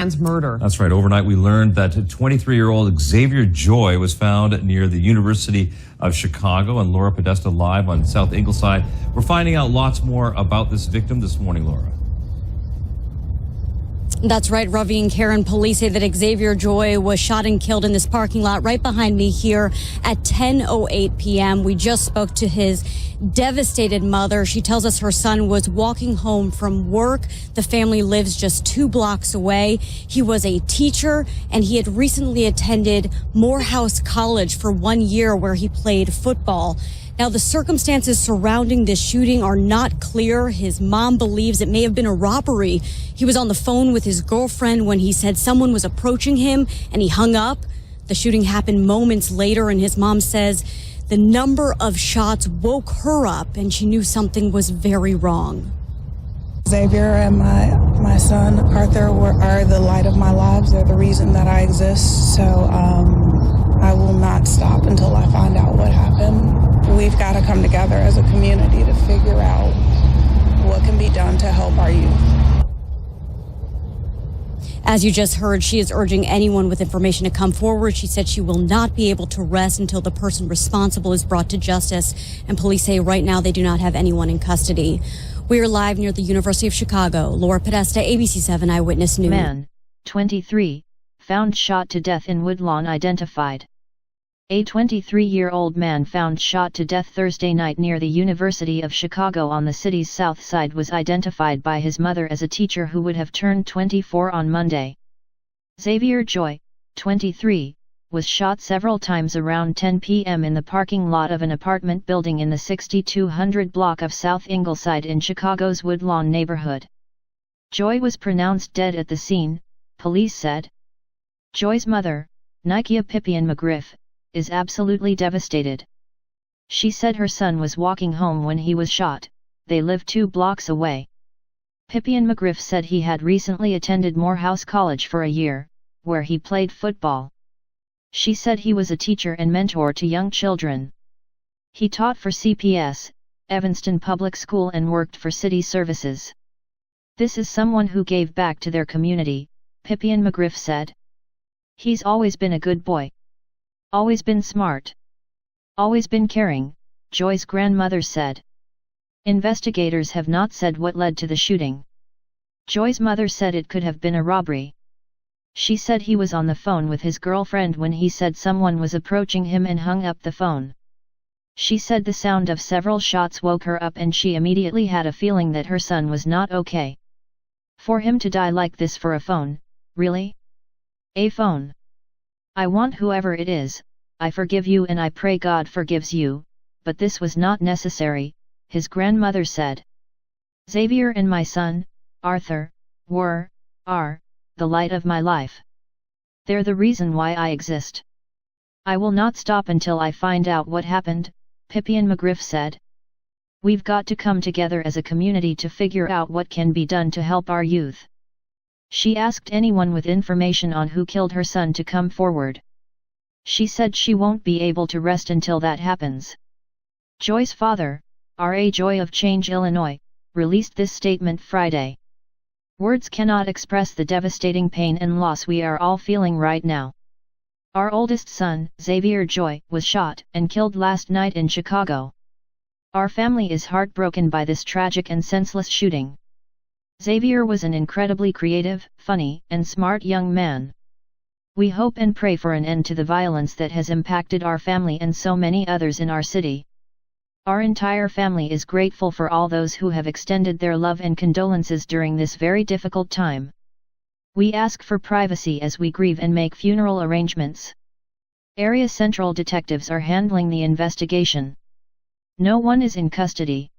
man's murder. That's right. Overnight, we learned that 23-year-old Xavier Joy was found near the University of Chicago. And Laura Podesta live on South Ingleside. We're finding out lots more about this victim this morning, Laura. That's right, Ravi and Karen. Police say that Xavier Joy was shot and killed in this parking lot right behind me here at 10:08 p.m. We just spoke to his devastated mother. She tells us her son was walking home from work. The family lives just 2 blocks away. He was a teacher, and he had recently attended Morehouse College for 1 year where he played football. Now, the circumstances surrounding this shooting are not clear. His mom believes it may have been a robbery. He was on the phone with his girlfriend when he said someone was approaching him, and he hung up. The shooting happened moments later, and his mom says the number of shots woke her up, and she knew something was very wrong. Xavier and my son, Arthur, are the light of my lives. They're the reason that I exist. So I will not stop until I find out what happened. We've got to come together as a community to figure out what can be done to help our youth. As you just heard, she is urging anyone with information to come forward. She said she will not be able to rest until the person responsible is brought to justice. And police say right now they do not have anyone in custody. We are live near the University of Chicago. Laura Podesta, ABC 7 Eyewitness News. Man, 23, found shot to death in Woodlawn identified. A 23-year-old man found shot to death Thursday night near the University of Chicago on the city's south side was identified by his mother as a teacher who would have turned 24 on Monday. Xavier Joy, 23, was shot several times around 10 p.m. in the parking lot of an apartment building in the 6200 block of South Ingleside in Chicago's Woodlawn neighborhood. Joy was pronounced dead at the scene, police said. Joy's mother, Nykea Pippion-McGriff, is absolutely devastated. She said her son was walking home when he was shot. They live 2 blocks away. Pippion-McGriff said he had recently attended Morehouse College for a year, where he played football. She said he was a teacher and mentor to young children. He taught for CPS, Evanston Public School, and worked for city services. This is someone who gave back to their community, Pippion-McGriff said. He's always been a good boy. Always been smart. Always been caring, Joy's grandmother said. Investigators have not said what led to the shooting. Joy's mother said it could have been a robbery. She said he was on the phone with his girlfriend when he said someone was approaching him and hung up the phone. She said the sound of several shots woke her up and she immediately had a feeling that her son was not okay. For him to die like this for a phone, really? A phone. I want whoever it is, I forgive you and I pray God forgives you, but this was not necessary, his grandmother said. Xavier and my son, Arthur, are, the light of my life. They're the reason why I exist. I will not stop until I find out what happened, Pippion-McGriff said. We've got to come together as a community to figure out what can be done to help our youth. She asked anyone with information on who killed her son to come forward. She said she won't be able to rest until that happens. Joy's father, R.A. Joy of Change, Illinois, released this statement Friday. Words cannot express the devastating pain and loss we are all feeling right now. Our oldest son, Xavier Joy, was shot and killed last night in Chicago. Our family is heartbroken by this tragic and senseless shooting. Xavier was an incredibly creative, funny, and smart young man. We hope and pray for an end to the violence that has impacted our family and so many others in our city. Our entire family is grateful for all those who have extended their love and condolences during this very difficult time. We ask for privacy as we grieve and make funeral arrangements. Area Central detectives are handling the investigation. No one is in custody.